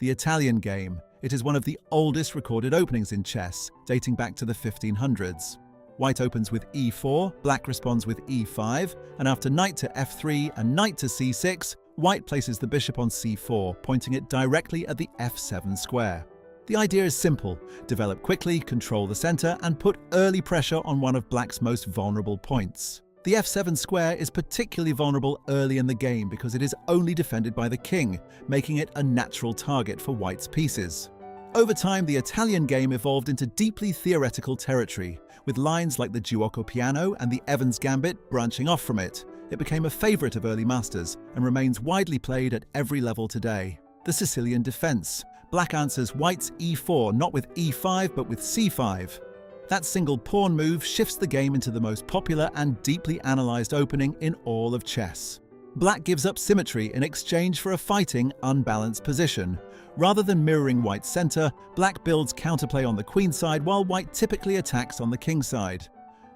The Italian game. It is one of the oldest recorded openings in chess, dating back to the 1500s. White opens with e4, black responds with e5, and after knight to f3 and knight to c6, white places the bishop on c4, pointing it directly at the f7 square. The idea is simple: develop quickly, control the center, and put early pressure on one of black's most vulnerable points. The f7 square is particularly vulnerable early in the game because it is only defended by the king, making it a natural target for white's pieces. Over time, the Italian game evolved into deeply theoretical territory, with lines like the Giuoco Piano and the Evans Gambit branching off from it. It became a favorite of early masters and remains widely played at every level today. The Sicilian Defense. Black answers white's e4 not with e5 but with c5. That single pawn move shifts the game into the most popular and deeply analysed opening in all of chess. Black gives up symmetry in exchange for a fighting, unbalanced position. Rather than mirroring white's centre, black builds counterplay on the queen side while white typically attacks on the king side.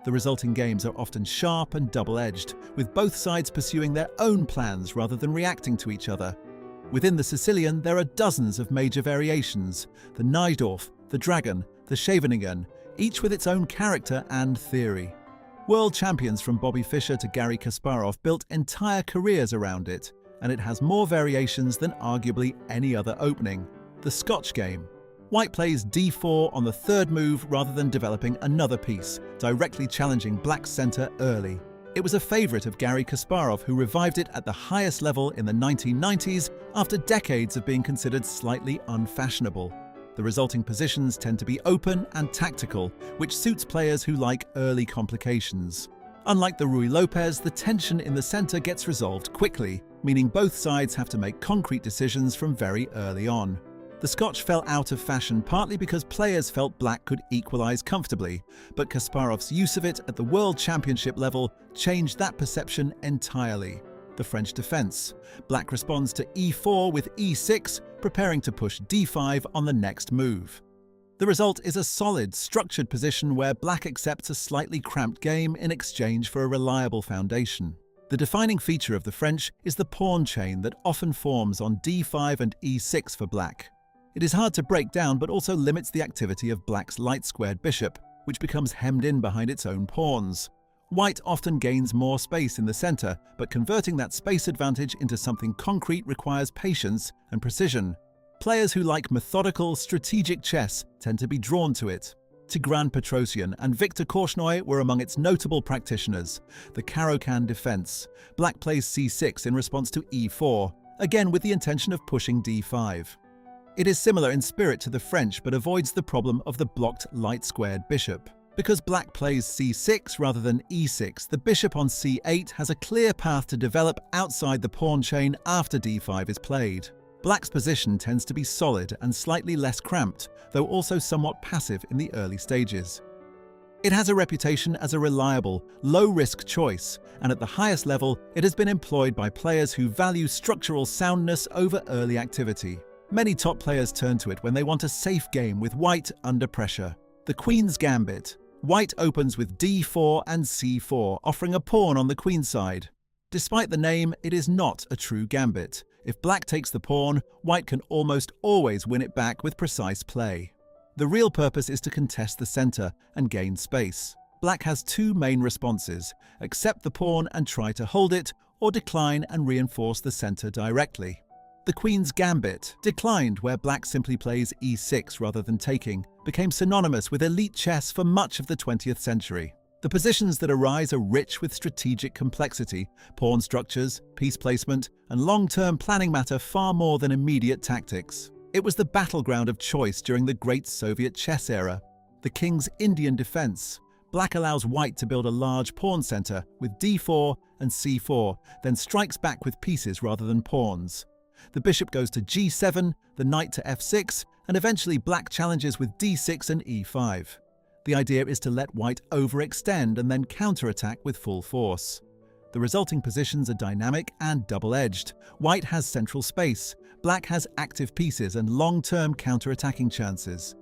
The resulting games are often sharp and double-edged, with both sides pursuing their own plans rather than reacting to each other. Within the Sicilian, there are dozens of major variations: the Najdorf, the Dragon, the Scheveningen, each with its own character and theory. World champions from Bobby Fischer to Garry Kasparov built entire careers around it, and it has more variations than arguably any other opening. The Scotch Game. White plays d4 on the third move rather than developing another piece, directly challenging black's centre early. It was a favourite of Garry Kasparov, who revived it at the highest level in the 1990s after decades of being considered slightly unfashionable. The resulting positions tend to be open and tactical, which suits players who like early complications. Unlike the Ruy Lopez, the tension in the centre gets resolved quickly, meaning both sides have to make concrete decisions from very early on. The Scotch fell out of fashion partly because players felt black could equalise comfortably, but Kasparov's use of it at the World Championship level changed that perception entirely. The French Defense. Black responds to e4 with e6, preparing to push d5 on the next move. The result is a solid, structured position where black accepts a slightly cramped game in exchange for a reliable foundation. The defining feature of the French is the pawn chain that often forms on d5 and e6 for black. It is hard to break down but also limits the activity of black's light-squared bishop, which becomes hemmed in behind its own pawns. White often gains more space in the center, but converting that space advantage into something concrete requires patience and precision. Players who like methodical, strategic chess tend to be drawn to it. Tigran Petrosian and Viktor Korchnoi were among its notable practitioners. The Caro Kann Defense. Black plays c6 in response to e4, again with the intention of pushing d5. It is similar in spirit to the French but avoids the problem of the blocked light-squared bishop. Because black plays c6 rather than e6, the bishop on c8 has a clear path to develop outside the pawn chain after d5 is played. Black's position tends to be solid and slightly less cramped, though also somewhat passive in the early stages. It has a reputation as a reliable, low-risk choice, and at the highest level, it has been employed by players who value structural soundness over early activity. Many top players turn to it when they want a safe game with white under pressure. The Queen's Gambit. White opens with d4 and c4, offering a pawn on the queen side. Despite the name, it is not a true gambit. If black takes the pawn, white can almost always win it back with precise play. The real purpose is to contest the center and gain space. Black has two main responses: accept the pawn and try to hold it, or decline and reinforce the center directly. The Queen's Gambit, declined where black simply plays e6 rather than taking, became synonymous with elite chess for much of the 20th century. The positions that arise are rich with strategic complexity. Pawn structures, piece placement, and long-term planning matter far more than immediate tactics. It was the battleground of choice during the great Soviet chess era. The King's Indian Defense. Black allows white to build a large pawn center with d4 and c4, then strikes back with pieces rather than pawns. The bishop goes to g7, the knight to f6, and eventually black challenges with d6 and e5. The idea is to let white overextend and then counterattack with full force. The resulting positions are dynamic and double-edged. White has central space, black has active pieces and long-term counterattacking chances.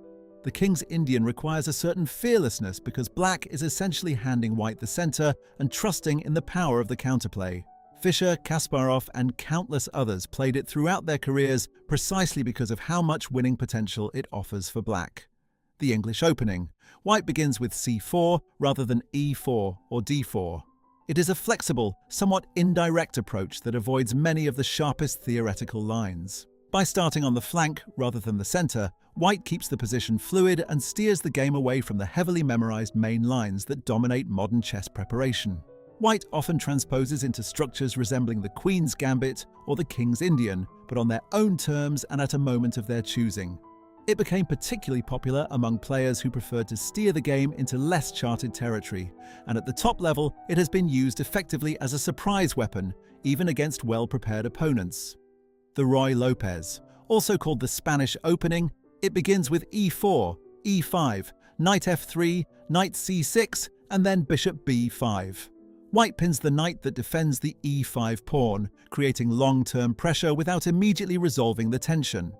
The King's Indian requires a certain fearlessness because black is essentially handing white the center and trusting in the power of the counterplay. Fischer, Kasparov, and countless others played it throughout their careers precisely because of how much winning potential it offers for black. The English opening. White begins with c4 rather than e4 or d4. It is a flexible, somewhat indirect approach that avoids many of the sharpest theoretical lines. By starting on the flank rather than the center, White keeps the position fluid and steers the game away from the heavily memorized main lines that dominate modern chess preparation. White often transposes into structures resembling the Queen's Gambit or the King's Indian, but on their own terms and at a moment of their choosing. It became particularly popular among players who preferred to steer the game into less charted territory, and at the top level it has been used effectively as a surprise weapon, even against well-prepared opponents. The Ruy Lopez, also called the Spanish opening, it begins with e4, e5, knight f3, knight c6, and then bishop b5. White pins the knight that defends the e5 pawn, creating long-term pressure without immediately resolving the tension.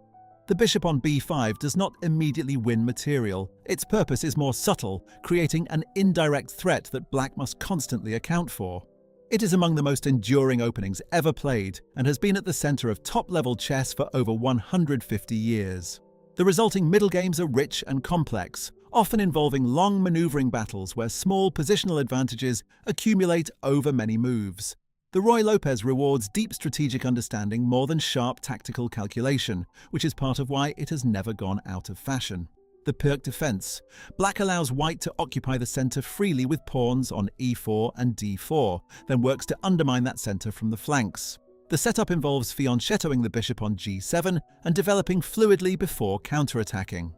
The bishop on b5 does not immediately win material. Its purpose is more subtle, creating an indirect threat that black must constantly account for. It is among the most enduring openings ever played and has been at the center of top-level chess for over 150 years. The resulting middle games are rich and complex, often involving long maneuvering battles where small positional advantages accumulate over many moves. The Ruy Lopez rewards deep strategic understanding more than sharp tactical calculation, which is part of why it has never gone out of fashion. The Pirc Defense. Black allows white to occupy the center freely with pawns on e4 and d4, then works to undermine that center from the flanks. The setup involves fianchettoing the bishop on g7 and developing fluidly before counterattacking.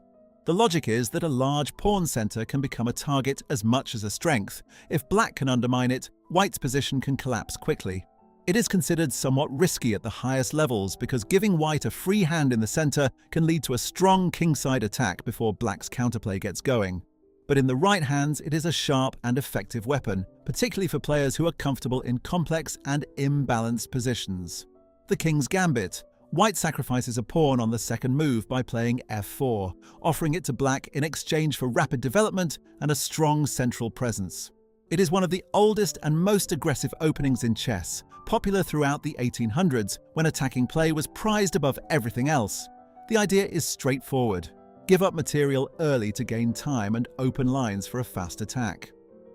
The logic is that a large pawn center can become a target as much as a strength. If black can undermine it, white's position can collapse quickly. It is considered somewhat risky at the highest levels because giving white a free hand in the center can lead to a strong kingside attack before black's counterplay gets going. But in the right hands, it is a sharp and effective weapon, particularly for players who are comfortable in complex and imbalanced positions. The King's Gambit. White sacrifices a pawn on the second move by playing f4, offering it to black in exchange for rapid development and a strong central presence. It is one of the oldest and most aggressive openings in chess, popular throughout the 1800s when attacking play was prized above everything else. The idea is straightforward. Give up material early to gain time and open lines for a fast attack.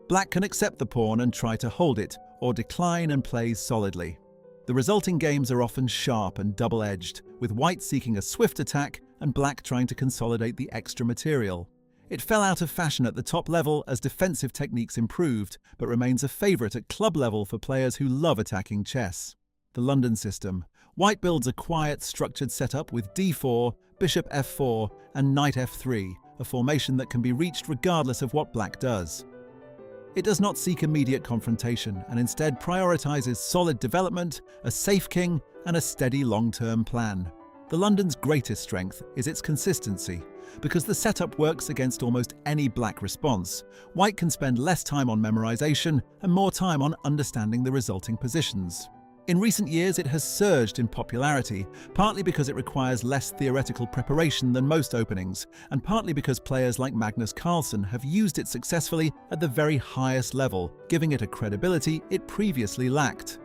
Black can accept the pawn and try to hold it, or decline and play solidly. The resulting games are often sharp and double-edged, with white seeking a swift attack and black trying to consolidate the extra material. It fell out of fashion at the top level as defensive techniques improved, but remains a favorite at club level for players who love attacking chess. The London system. White builds a quiet, structured setup with d4, bishop f4, and knight f3, a formation that can be reached regardless of what black does. It does not seek immediate confrontation and instead prioritizes solid development, a safe king, and a steady long-term plan. The London's greatest strength is its consistency. Because the setup works against almost any black response, white can spend less time on memorization and more time on understanding the resulting positions. In recent years, it has surged in popularity, partly because it requires less theoretical preparation than most openings, and partly because players like Magnus Carlsen have used it successfully at the very highest level, giving it a credibility it previously lacked.